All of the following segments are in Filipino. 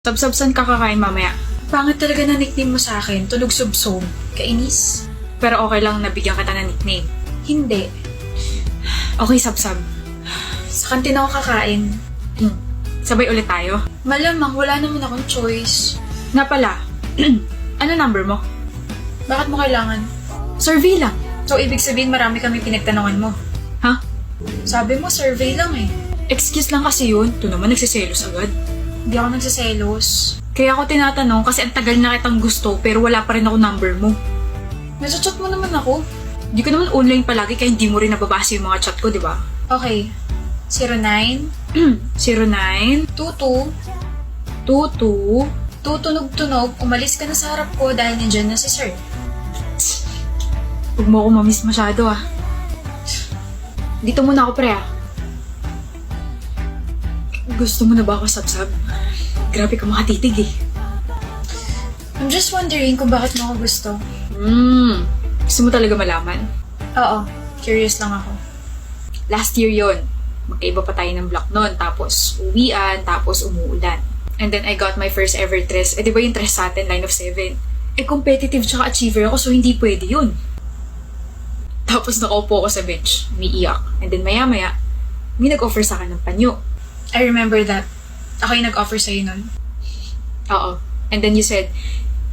Sabsabsan ka kakain mamaya. Pangit talaga na nickname mo sa akin. Tunog subsob. Kainis. Pero okay lang nabigyan kita ng nickname. Hindi. Okay, sabsab. Sa kantin ako kakain. Sabay ulit tayo? Malamang, wala naman akong choice. Nga pala, ano number mo? Bakit mo kailangan? Survey lang. So, ibig sabihin marami kami pinagtanungan mo. Ha? Sabi mo, survey lang eh. Excuse lang kasi yun. Ito naman nagsiselos agad. Hindi ako nagsiselos. Kaya ako tinatanong kasi ang tagal na kitang gusto pero wala pa rin ako number mo. Nasa-chat mo naman ako. Hindi ko naman online palagi kaya hindi mo rin nababasa yung mga chat ko, di ba? Okay. 09 09 22 22 tutunog-tunog, umalis ka na sa harap ko dahil nandyan na si sir. Huwag mo ako mamiss masyado ah. Dito muna ako pre ah. Gusto mo na ba ako sabsab? Grabe ka makatitig eh. I'm just wondering kung bakit mo ako gusto. Gusto mo talaga malaman? Oo, curious lang ako. Last year yon. Magkaiba pa tayo ng block noon. Tapos uwian, tapos umuulan. And then I got my first ever tres. Eh di ba yung tres sa atin, line of 7? Eh competitive tsaka achiever ako so hindi pwede yun. Tapos nakaupo ako sa bench, umiiyak. And then maya-maya, may nag-offer sa akin ng panyo. I remember that. Ako yung nag-offer sa'yo nun. Oo. And then you said,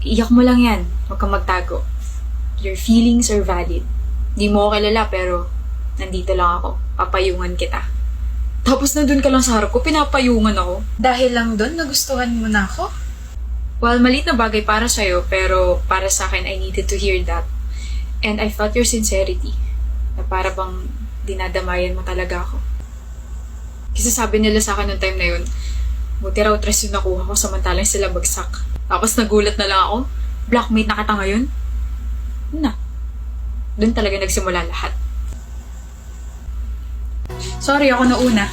iyak mo lang yan. Huwag kang magtago. Your feelings are valid. Di mo ako kilala pero nandito lang ako. Papayungan kita. Tapos nandun ka lang sa harap ko, pinapayungan ako. Dahil lang doon, nagustuhan mo na ako? Well, maliit na bagay para sa'yo pero para sa akin, I needed to hear that. And I felt your sincerity. Na para bang dinadamayan mo talaga ako. Kasi sabi nila sa akin noong time na yun, buti raw tres yung nakuha ko samantalang sila bagsak. Tapos nagulat na lang ako, blackmate na kita ngayon. Doon talaga nagsimula lahat. Sorry, ako nauna.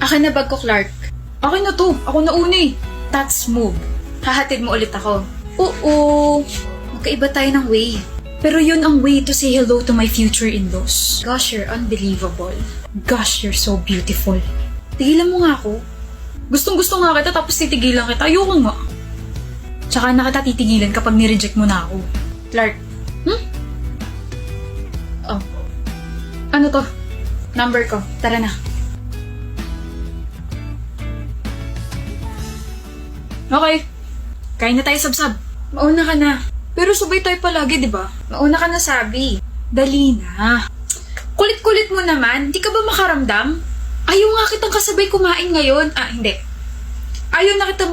Akin na bag ko, Clark. Akin na to. Ako nauna eh. That's move. Hahatid mo ulit ako. Oo. Magkaiba tayo ng way. Pero yun ang way to say hello to my future in-laws. Gosh, you're unbelievable. Gosh, you're so beautiful. Tigilan mo nga ako. Gustong-gusto nga kita tapos titigilan kita. Ayoko nga. Tsaka na kita titigilan kapag nireject mo na ako. Clark. Oh. Ano to? Number ko. Tara na. Okay. Kain na tayo sabsab. Mauna ka na. Pero sabay tayo palagi, di ba? Mauna ka na sabi. Dali na. Kulit-kulit mo naman. Di ka ba makaramdam? Ayaw nga kitang kasabay kumain ngayon. Hindi. Ayaw na kitang